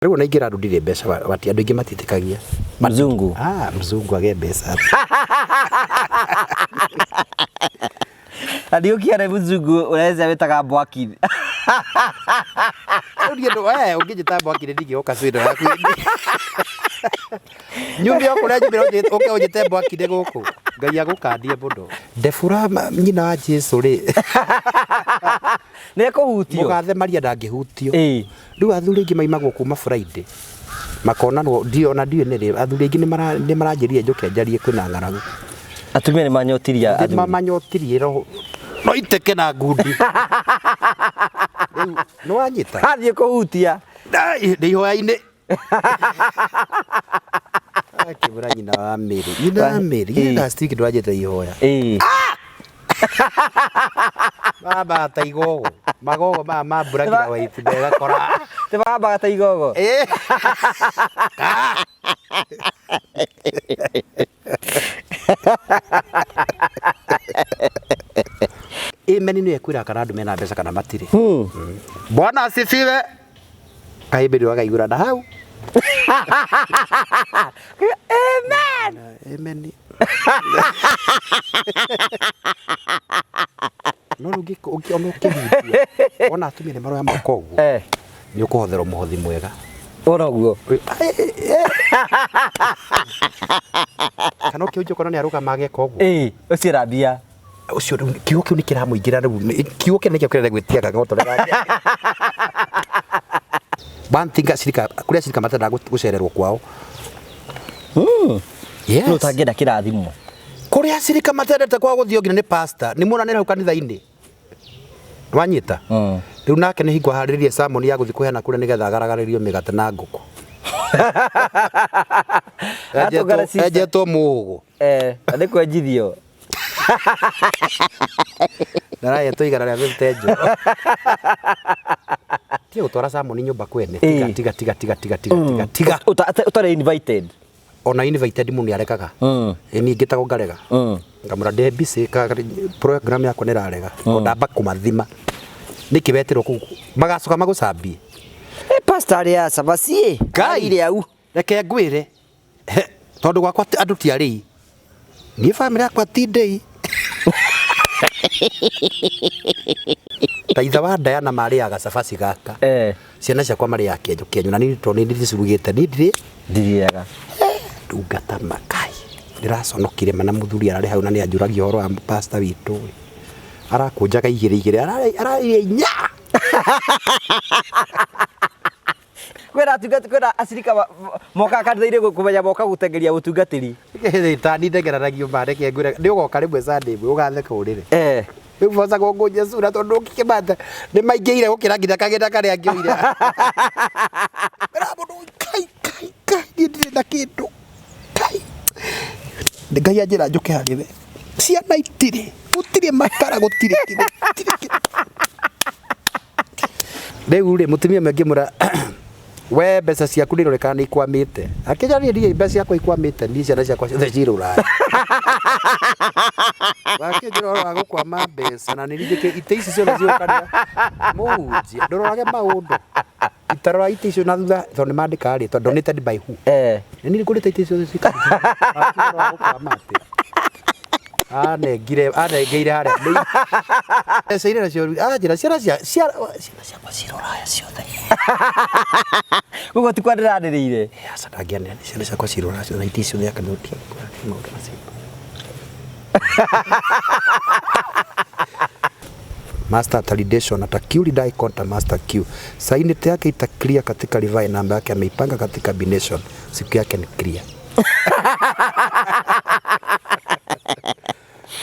Riu na ingira ndire mbeca wati andu ingi matitikagia mzungu mzungu age mbeca adio kiara mzungu unaweza wetaga bwaki ndo ungijita bwaki ndigi oka swindo yaku nyumbi yako na jibira oke ujite bwaki de guku ngai agukandie mundo ndefura nyina wa Jesu ri ne ko hutio mugathe maria ndangihutio riu athuri ingi maimagwo kuma Friday makona no dio na dio ne athuri ingi ni maranjirie njuke njarie kwina ngaragu atumia ni manyotiria athuri manyotirie roho no iteke na ngundi no wanyita athie kuhutia ndi hoya-ini akibura nyina wa Mary ina stick ndwajete ihoya baba taigogo magogo ma buragira waiti bega kora te baba taigogo Amen ni ekwira kana andu mena mbeca kana matire Bwana asifiwe kaibiri wakaigura na hau Amen no rugi ukionoke ona atumire maroya makogu ni ukuhothero muhothi mwega oroguo kana ukio njoko ni aruga mage kogu ucira bia ucio kiugo kiu ni kiramuingira riu kiugo kene kio kirenda gwitia gagotorera bantinga sirika kuria sirika matenda gucererwo kwao yes no tangenda kirathimo kuria sirika matendete kwa guthio ngina ni pastor ni muona nira kanitha-ini wanyita riu nake ni hingo hariririe sermon ya guthi kuheana kuria nigetha agaragaririo migate na nguku ejetwo mugo ande kwenjithio Naraye toigana ria mtejo Tio gutwara sermon nyumba kwene tiga utare invited ona invited mu ni arekaga ni ngitago ngarega ngamura de busy ka program yako ni rarega ndamba kumathima nikibetero ku magacoka magucambie pastor ya sabacie kaire au reke ngwire tondu gwakwa andu tiari ni family yakwa ti ndei taitha wa Diana mariaga cabaci gaka ciana ciakwa maria kenyu na ni to ni ndicurugite ni ndiriaga ndungata makai ndiraconokire mana muthuri arari hau na ni anjuragia horo wa pastor witu arakunjaga igire arari nya kwera tugati kwera asirika moka kanitha-ini kumenya moka gutengeria utungatiri tani ndegeraragio mareke ngure ndi ugoka rimwe Sunday ugathe kurire riu boza gongo Jesu na tondu kikimata ni maingiire gukira nginya kagenda karia ngioire bravo kai ndire na kindu kai ngai anjira njuke hariwe ciana itire gutire makara gutire riu ri mutumia mengi mura we mbeca ciaku ni rorekana ni ikwamite akijari ri mbeca ciakwa ikwamite ni ciana ciakwa ciothe cirura wakijira ro agukwama mbeca na nirindike ite ici ciothe ciukaria muhunjia ndororage maundu itarora ite icio na thutha to ni mandika ri to donated by who ni ni kurite ite ciothe cikaria agukwama ati anengire haria seire na cio njira ciana ciakwa cirora ciothe ugo tikwandiraniriire acandagiane ciana ciakwa cirora ciothe ite icio ya kanutia Master validation ata Q dai conta Master Q saini yake ita clear katika Levi, namba yake ameipanga katika bination, siku yake ni clear